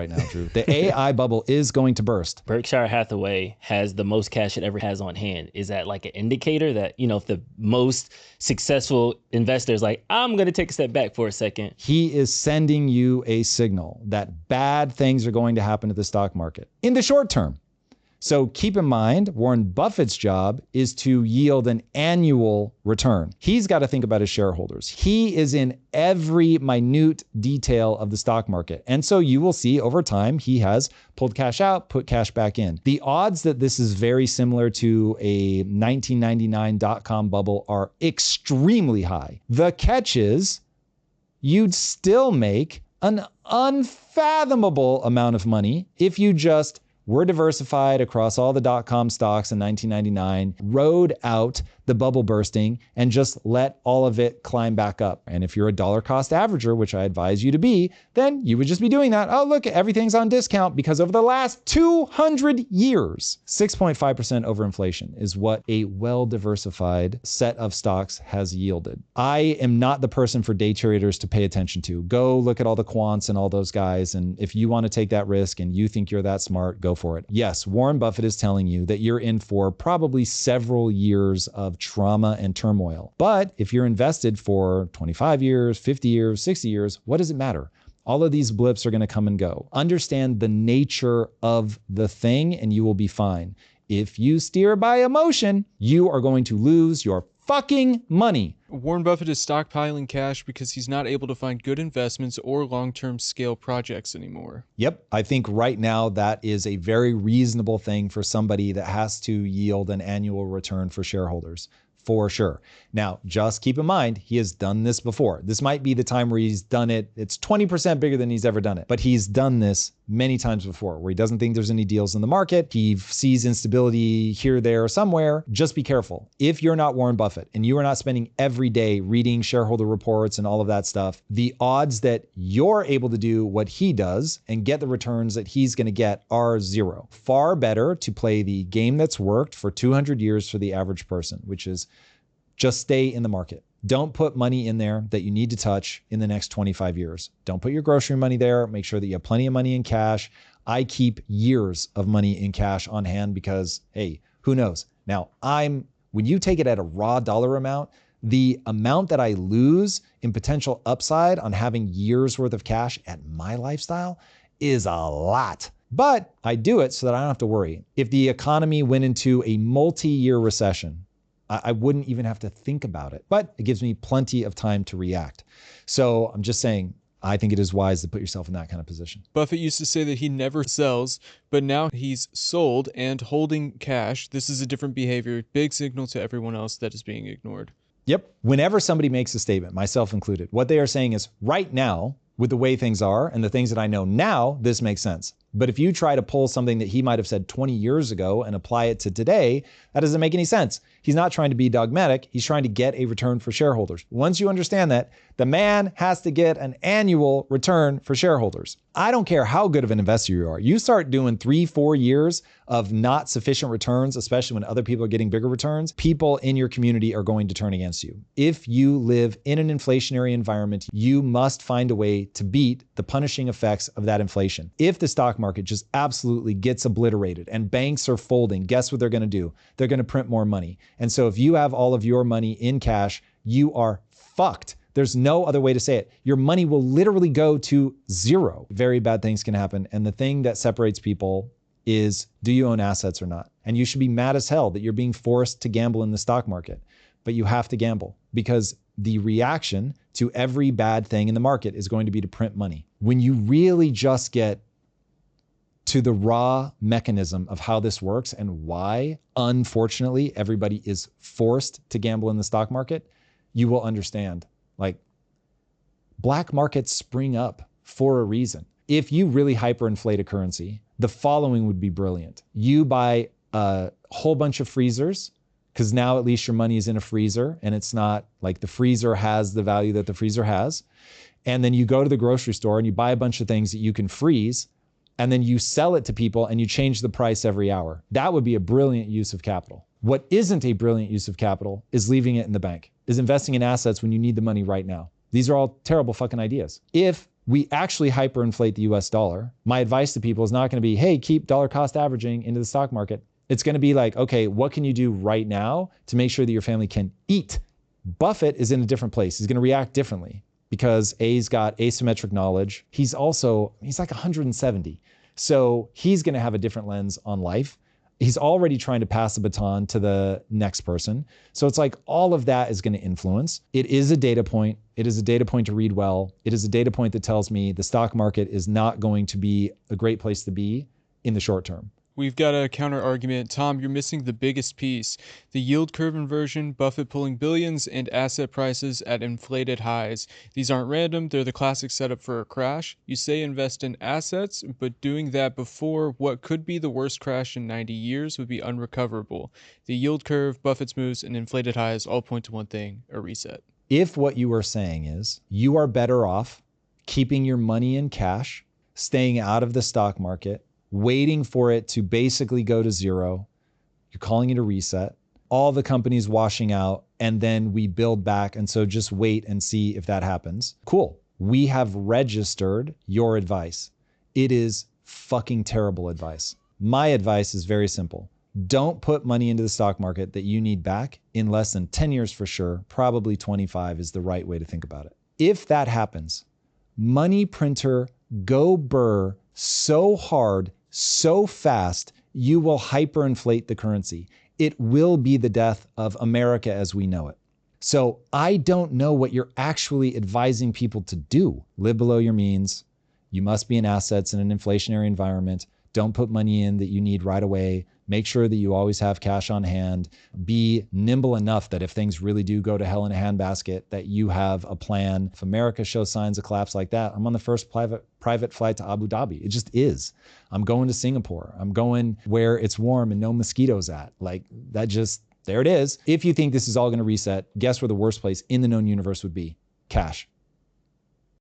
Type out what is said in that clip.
right now, Drew. The AI bubble is going to burst. Berkshire Hathaway has the most cash it ever has on hand. Is that like an indicator that, if the most successful investor is like, I'm going to take a step back for a second? He is sending you a signal that bad things are going to happen to the stock market in the short term. So keep in mind, Warren Buffett's job is to yield an annual return. He's got to think about his shareholders. He is in every minute detail of the stock market. And so you will see over time, he has pulled cash out, put cash back in. The odds that this is very similar to a 1999 dot-com bubble are extremely high. The catch is you'd still make an unfathomable amount of money if you just were diversified across all the dot-com stocks in 1999, rode out the bubble bursting, and just let all of it climb back up. And if you're a dollar cost averager, which I advise you to be, then you would just be doing that. Oh, look, everything's on discount because over the last 200 years, 6.5% over inflation is what a well-diversified set of stocks has yielded. I am not the person for day traders to pay attention to. Go look at all the quants and all those guys. And if you want to take that risk and you think you're that smart, go for it. Yes, Warren Buffett is telling you that you're in for probably several years of trauma and turmoil. But if you're invested for 25 years, 50 years, 60 years, what does it matter? All of these blips are going to come and go. Understand the nature of the thing and you will be fine. If you steer by emotion, you are going to lose your fucking money. Warren Buffett is stockpiling cash because he's not able to find good investments or long-term scale projects anymore. Yep. I think right now that is a very reasonable thing for somebody that has to yield an annual return for shareholders. For sure. Now, just keep in mind, he has done this before. This might be the time where he's done it. It's 20% bigger than he's ever done it. But he's done this many times before where he doesn't think there's any deals in the market. He sees instability here, there, or somewhere. Just be careful. If you're not Warren Buffett and you are not spending every day reading shareholder reports and all of that stuff, the odds that you're able to do what he does and get the returns that he's going to get are zero. Far better to play the game that's worked for 200 years for the average person, which is just stay in the market. Don't put money in there that you need to touch in the next 25 years. Don't put your grocery money there. Make sure that you have plenty of money in cash. I keep years of money in cash on hand because, hey, who knows? Now, when you take it at a raw dollar amount, the amount that I lose in potential upside on having years worth of cash at my lifestyle is a lot. But I do it so that I don't have to worry. If the economy went into a multi-year recession, I wouldn't even have to think about it, but it gives me plenty of time to react. So I'm just saying, I think it is wise to put yourself in that kind of position. Buffett used to say that he never sells, but now he's sold and holding cash. This is a different behavior, big signal to everyone else that is being ignored. Yep. Whenever somebody makes a statement, myself included, what they are saying is right now, with the way things are and the things that I know now, this makes sense. But if you try to pull something that he might have said 20 years ago and apply it to today, that doesn't make any sense. He's not trying to be dogmatic. He's trying to get a return for shareholders. Once you understand that, the man has to get an annual return for shareholders. I don't care how good of an investor you are. You start doing 3-4 years of not sufficient returns, especially when other people are getting bigger returns, people in your community are going to turn against you. If you live in an inflationary environment, you must find a way to beat the punishing effects of that inflation. If the stock market just absolutely gets obliterated and banks are folding, guess what they're going to do? They're going to print more money. And so if you have all of your money in cash, you are fucked. There's no other way to say it. Your money will literally go to zero. Very bad things can happen. And the thing that separates people is, do you own assets or not? And you should be mad as hell that you're being forced to gamble in the stock market. But you have to gamble because the reaction to every bad thing in the market is going to be to print money. When you really just get to the raw mechanism of how this works and why, unfortunately, everybody is forced to gamble in the stock market, you will understand. Like, black markets spring up for a reason. If you really hyperinflate a currency, the following would be brilliant. You buy a whole bunch of freezers, because now at least your money is in a freezer and it's not like the freezer has the value that the freezer has. And then you go to the grocery store and you buy a bunch of things that you can freeze, and then you sell it to people and you change the price every hour. That would be a brilliant use of capital. What isn't a brilliant use of capital is leaving it in the bank, is investing in assets when you need the money right now. These are all terrible fucking ideas. If we actually hyperinflate the US dollar. My advice to people is not going to be, hey, keep dollar cost averaging into the stock market. It's going to be like, okay, what can you do right now to make sure that your family can eat? Buffett is in a different place. He's going to react differently because A's got asymmetric knowledge. He's like 170. So he's going to have a different lens on life. He's already trying to pass the baton to the next person. So it's like all of that is going to influence. It is a data point. It is a data point to read well. It is a data point that tells me the stock market is not going to be a great place to be in the short term. We've got a counter argument. Tom, you're missing the biggest piece. The yield curve inversion, Buffett pulling billions, and asset prices at inflated highs. These aren't random. They're the classic setup for a crash. You say invest in assets, but doing that before what could be the worst crash in 90 years would be unrecoverable. The yield curve, Buffett's moves, and inflated highs all point to one thing, a reset. If what you are saying is you are better off keeping your money in cash, staying out of the stock market, waiting for it to basically go to zero, you're calling it a reset, all the companies washing out, and then we build back. And so just wait and see if that happens. Cool. We have registered your advice. It is fucking terrible advice. My advice is very simple. Don't put money into the stock market that you need back in less than 10 years for sure. Probably 25 is the right way to think about it. If that happens, money printer, go burr so hard, so fast, you will hyperinflate the currency. It will be the death of America as we know it. So I don't know what you're actually advising people to do. Live below your means. You must be in assets in an inflationary environment. Don't put money in that you need right away. Make sure that you always have cash on hand. Be nimble enough that if things really do go to hell in a handbasket, that you have a plan. If America shows signs of collapse like that, I'm on the first private flight to Abu Dhabi. It just is. I'm going to Singapore. I'm going where it's warm and no mosquitoes at. Like that just, there it is. If you think this is all going to reset, guess where the worst place in the known universe would be? Cash.